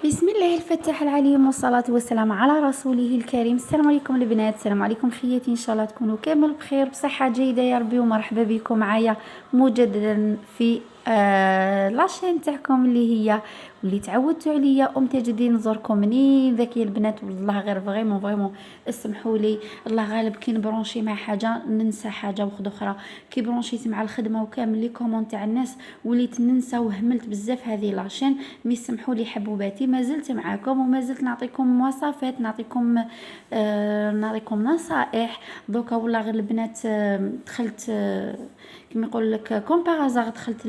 بسم الله الفتاح العليم والصلاة والسلام على رسوله الكريم. السلام عليكم البنات، السلام عليكم خياتي، ان شاء الله تكونوا كامل بخير بصحة جيدة يا ربي. ومرحبا بكم معايا مجددا في لاشين تاعكم اللي تعودتوا عليا ومتجدين نزوركم منين ذاك يا البنات. والله غير فريمون اسمحوا لي، الله غالب كي نبرونشي مع حاجه ننسى حاجه واحده اخرى. كي برونشيت مع الخدمه وكامل لي كومون تاع الناس وليت ننسى وهملت بزاف هذه لاشين. سمحوا لي حبوباتي، ما زلت معاكم وما زلت نعطيكم مواصفات، نعطيكم نصائح. دوكا والله غير البنات دخلت كما يقول لك كومبارازار، دخلت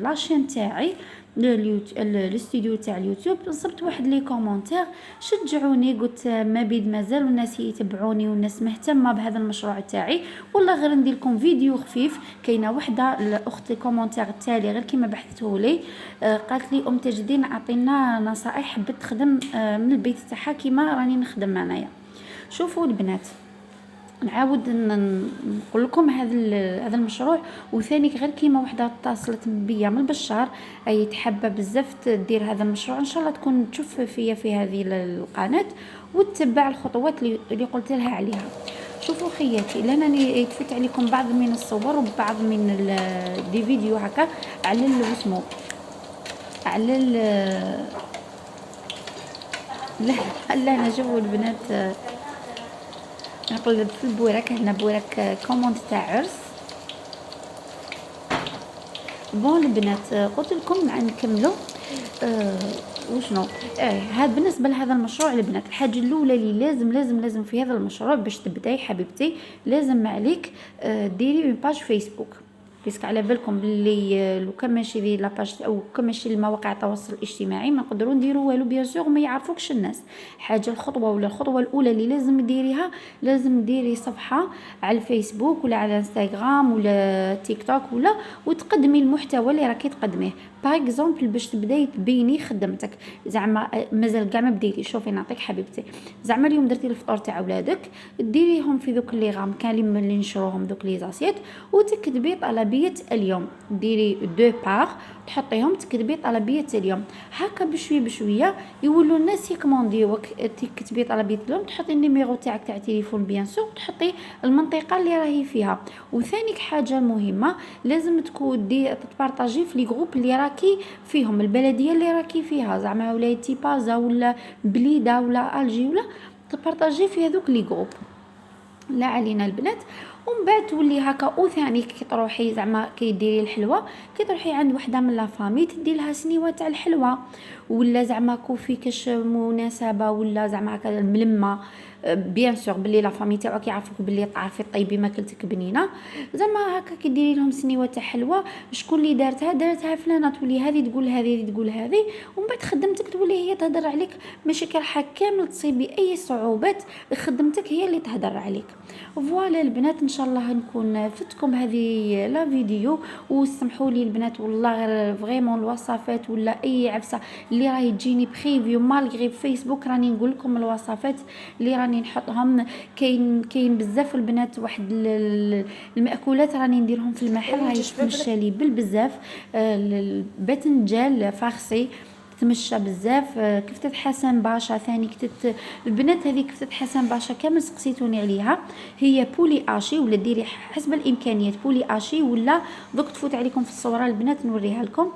لاشين تاعي الاستوديو تاع اليوتيوب، صبت واحد لي كومونتير شجعوني، قلت ما بيد مازال الناس يتبعوني والناس مهتمه بهذا المشروع تاعي. والله غير ندير لكم فيديو خفيف. كاينه وحده الاخت الكومونتير التالي غير كيما بحثته لي، قالت لي تجدين اعطينا نصائح، حبت تخدم من البيت تاعها كيما راني نخدم انايا. شوفوا البنات، نعاود نقول لكم هذا المشروع. وثاني غير كيما وحده اتصلت بيا من البشار، اي تحبه بزاف تدير هذا المشروع، ان شاء الله تكون تشوف فيا في هذه القناه وتتبع الخطوات اللي قلت لها عليها. شوفوا خياتي، لانني تفوت عليكم بعض من الصور وبعض من دي فيديو هكا على اسمه على لا نجيبوا البنات. نقلب في البوراك، هنا بوراك كوموند تاع عرس. بون البنات، قلت لكم نكملوا وشنو هذا بالنسبه لهذا المشروع البنات. الحاجه الاولى اللي لازم في هذا المشروع باش تبداي حبيبتي، لازم عليك ديري اون باج فيسبوك. بيسك على بالكم باللي لو كان ماشي لي لاباج او كان ماشي المواقع التواصل الاجتماعي ما نقدروا نديروا والو، بيان سور ما يعرفوكش الناس. حاجه الخطوه الاولى اللي لازم ديريها، لازم ديري صفحه على الفيسبوك ولا على انستغرام ولا تيك توك وتقدمي المحتوى اللي راكي تقدميه. باغ اكزومبل باش تبداي تبيني خدمتك، زعما مازال كاع ما بديتي. شوفي نعطيك حبيبتي، زعما اليوم درتي الفطور تاع ولادك، ديريهم في دوك لي غام كان اللي نشروهم دوك لي زاسيت، وتكتبي طلبيه اليوم. ديري دو بار تحطيهم، تكتبي طلبيه اليوم هكا بشويه يولوا الناس يكمونديوك. تكتبي طلبيه اليوم، تحطي النيميرو تاعك تاع تليفون بيان سور، تحطي المنطقه اللي راهي فيها. وثاني حاجه مهمه، لازم تكون تبارطاجي في لي جروب اللي راكي فيهم، البلديه اللي راكي فيها، زعما ولايتي بازا ولا بليده ولا الجي ولا تبارطاجي في هذوك لي جروب. لا علينا البنات. ومن بعد تولي هكا. وثاني كي تروحي زعما كي ديري الحلوه، كي تروحي عند وحده من لا فامي تدي لها سنيوه تاع الحلوه، ولا زعما كوفي كاش مناسبه ولا زعما هكا الملمه، بيان سور بلي لا فامي تاعك يعرفوك بلي تعرفي طيبي ماكلتك بنينه. زعما هكا كي ديري لهم سنيوه تاع حلوه، شكون اللي دارتها فلانه، تولي هذه تقول هذه تقول هذه، ومن بعد خدمتك تولي هي تهدر عليك. ماشي كرحه كامل تصيبي اي صعوبات، خدمتك هي اللي تهدر عليك. فوالا البنات، ان شاء الله نكون فتكم هذه لا فيديو. وسمحوا لي البنات والله غير فريمون الوصفات ولا اي عفسه اللي راهي تجيني بريفيو مالغري فيسبوك، راني نقول لكم الوصفات اللي راني نحطهم. كاين بزاف البنات، واحد المأكولات راني نديرهم في المحل راهي تمشى لي بالبزاف. الباذنجان فارسي تمشى بزاف، كفتة حسن باشا ثاني البنات هذه كفتة حسن باشا كامل سقسيتوني عليها. هي بولي اشي ولا ديري حسب الامكانيات بولي اشي، ولا دوك تفوت عليكم في الصوره البنات نوريها لكم.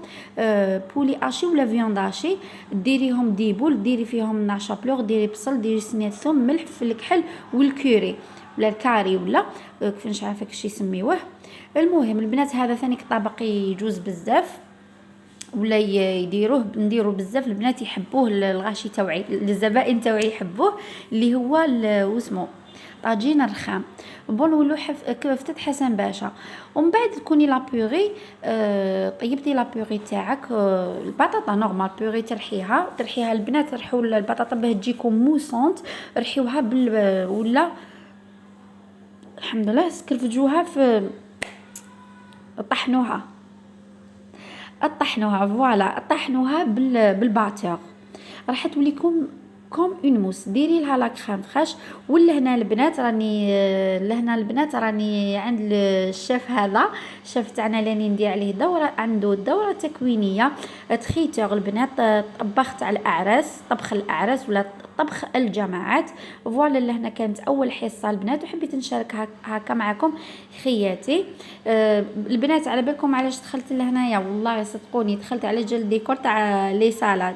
بولي اشي ولا فيوند اشي، ديريهم ديبول، ديري فيهم نعشا بلوغ، ديري بصل، ديري سنية ثوم، ملح، فلك والكوري ولا الكاري ولا كيف مش عارفه كيش يسميوه. المهم البنات هذا ثاني طبق يجوز بزاف، ولا نديروا بزاف البنات يحبوه، الغاشي تاوعي الزبائن تاوعي يحبوه، اللي هو واسمو طاجين الرخام. بون ولو كفتة حسن باشا. ومن بعد تكوني لابوري، طيبتي لابوري تاعك، البطاطا نورمال بوري ترحيها البنات، رحوا البطاطا باه تجيكم موسونت، رحيوها ولا الحمد لله سكرفجوها في طحنوها فوالا، طحنوها بالباتور، راح توليكم كوم اون موس، ديري لها لا كريم فريش. ولا هنا البنات راني عند الشيف هذا، الشيف تاعنا راني ندير عليه دوره، عنده دوره تكوينيه تخيتور البنات، طبخ تاع الاعراس، طبخ الاعراس ولا طبخ الجماعات. فوالا لهنا كانت اول حصه البنات، وحبيت نشارك هكا معكم خياتي. البنات على بالكم علاش دخلت لهنايا؟ والله صدقوني دخلت على جال ديكور تاع لي سالاد،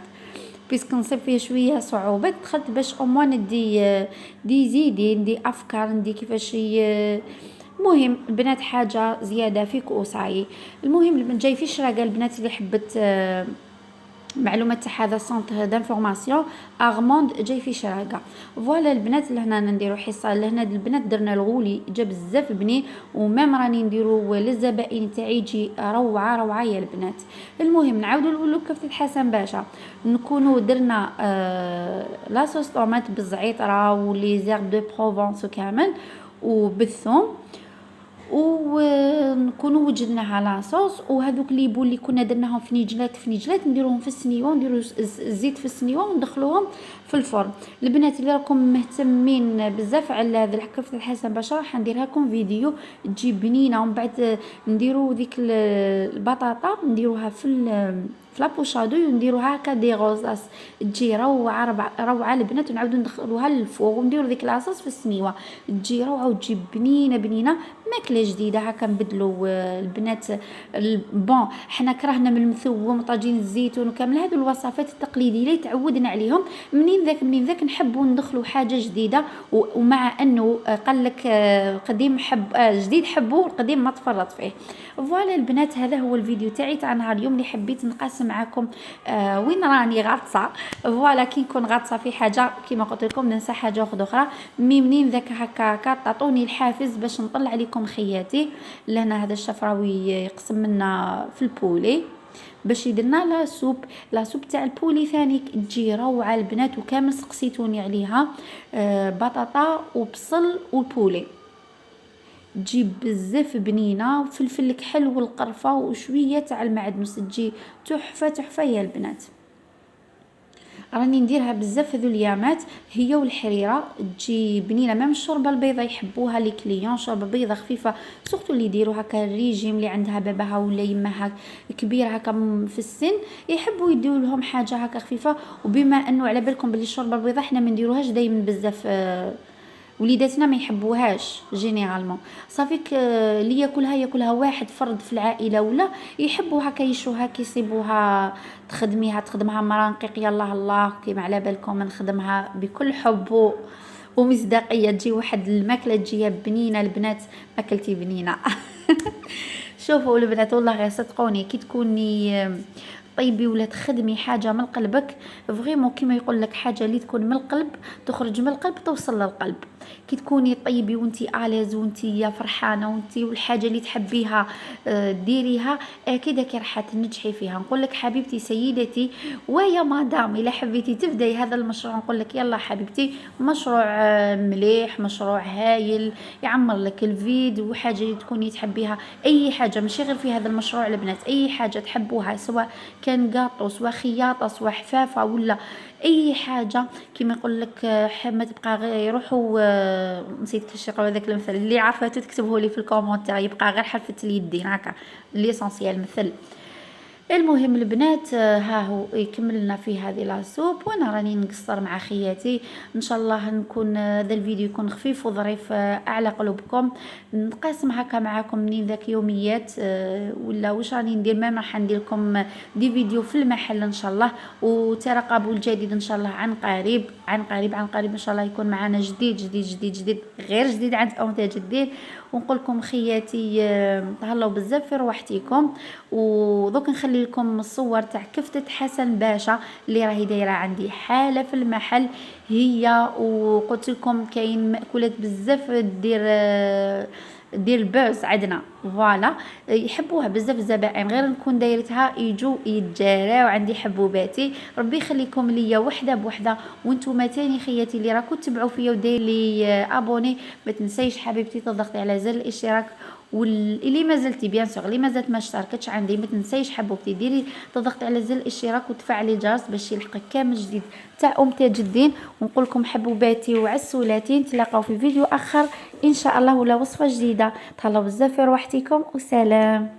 بيسك نصيب فيه شويه صعوبات، دخلت باش اموان دي زيدي ندي افكار، ندي كيفاش مهم البنات حاجه زياده فيك وصاي. المهم جاي في شراقه البنات اللي حبت معلومات تاع هذا سونتر دانفورماسيون ارموند جاي في شراقه. فوالا البنات لهنا نديرو حصه، لهنا البنات درنا الغولي جا بزاف بنين، وميم راني نديرو للزبائن تاعي يجي روعه يا البنات. المهم نعاودو نقولو كيف حسن باشا، نكونوا درنا لا صوص طوماط بالزعتره ولي زيرب دو بروفونس كامل وبالثوم، ونكونوا وجدناها لاصوص. وهذوك لي بول اللي كنا درناهم في نيجلات نديروهم في السنيوه، ونديروا الزيت في السنيوه وندخلوهم في الفرن. البنات اللي راكم مهتمين بزاف على هذا الكفته الحسن باشا راح ندير لكم فيديو تجي بنينه، ومن بعد نديروا ديك البطاطا نديروها في لابوشادو ونديروها هكا دي غوزاس تجي روعه البنات، ونعاودو ندخلوها للفوغ ونديروا ديك لاصوص في السنيوه تجي روعه وتجي بنينه ماكله جديده هكا. نبدلوا البنات بون حنا كرهنا من المثوم وطاجين الزيتون وكامل هذو الوصفات التقليديه اللي تعودنا عليهم. منين ذاك نحبوا ندخلوا حاجه جديده، ومع انه قال لك قديم حب جديد حبوه، القديم ما تفرط فيه. فوالا البنات هذا هو الفيديو تاعي تاع نهار اليوم اللي حبيت نقاسم معكم وين راني غاطسه. فوالا كي نكون غاطسه في حاجه كيما قلت لكم ننسى حاجه اخرى، منين ذاك هكا تعطوني الحافز باش نطلع عليكم خياتي. لهنا هذا الشفراوي يقسم لنا في البولي باش يديرنا لا سوب تاع البولي ثاني تجي روعه البنات، وكامل سقسيتوني عليها بطاطا وبصل والبولي تجي بزاف بنينه، وفلفل كحل والقرفه وشويه تاع المعدنوس تجي تحفه يا البنات. راني نديرها بزاف هذو اليامات هي والحريره تجي بنينه. ميم الشوربه البيضاء يحبوها لي كليون، شوربه بيضاء خفيفه سورتو اللي يديروا هكا الريجيم اللي عندها باباها ولا يماها كبيره هكا في السن يحبوا يديروا لهم حاجه هكا خفيفه. وبما انه على بالكم باللي الشوربه البيضاء حنا ما نديروهاش دائما بزاف، وليداتنا ما يحبوهاش جينيرالمون. صافيك اللي ياكلها واحد فرد في العائله، ولا يحبوا هكا يشوها كيصيبوها تخدمها مرانقيق يلا الله كيما على بالكم نخدمها بكل حب ومصداقيه تجي واحد الماكله تجي بنينه البنات ماكلتي بنينه. شوفوا البنات والله غير صدقوني كي تكوني طيبي ولا تخدمي حاجه من قلبك فريمون كيما يقول لك حاجه اللي تكون من القلب تخرج من القلب توصل للقلب. كي تكوني طيبي وانتي اليز وانتي فرحانه وانتي والحاجه اللي تحبيها ديريها اكيد كي راح تنجحي فيها. نقول لك حبيبتي سيدتي ويا مدام الا حبيتي تبداي هذا المشروع نقول لك يلا حبيبتي، مشروع مليح مشروع هايل يعمر لك الفيد، وحاجه اللي تكوني تحبيها اي حاجه ماشي غير في هذا المشروع البنات، اي حاجه تحبوها سواء كان قاطو سواء خياطه سواء حفافه ولا اي حاجه كيما يقول لك ما تبقى غير يروحوا نسيت كيفاش يقولوا هذاك المثل اللي عرفته تكتبه لي في الكومونتير، يبقى غير حرفه اليدين هكا ليسونسيال مثل. المهم البنات ها هو يكمل لنا في هذه لاسوب، وانا راني نقصر مع خياتي. ان شاء الله نكون هذا الفيديو يكون خفيف وظريف على قلوبكم، نقاسم هكا معكم منين ذاك يوميات ولا واش راني ندير. ما راح ندير لكم دي فيديو في المحل ان شاء الله، وترقبوا الجديد ان شاء الله عن قريب ان شاء الله يكون معنا جديد غير جديد عند انتاج جديد. ونقول لكم خياتي تهلاو بزاف في روحتكم. ودوك نخلي لكم الصور تاع كفتة حسن باشا اللي راهي دايره عندي حاله في المحل هي، وقلت لكم كاين مأكولات بزاف دير البوز عندنا فوالا يحبوها بزاف الزبائن، غير نكون دايرتها يجوا يتجاراو عندي حبوباتي. ربي يخليكم ليا وحده بوحده. وانتم تاني خياتي اللي راكم تتبعوا فيا وداير لي ابوني ما تنسيش حبيبتي تضغطي على زر الاشتراك واللي ما زلتي بيان سور اللي ما زالت ما اشتركتش عندي، ما تنسيش حبوبتي ديري تضغطي على زر الاشتراك وتفعلي الجرس باش يلقى كامل جديد تاع تاج الدين. ونقول لكم حبوباتي وعسولاتي نتلاقاو في فيديو اخر ان شاء الله ولا وصفه جديده. تهلاو بزاف في روحتكم وسلام.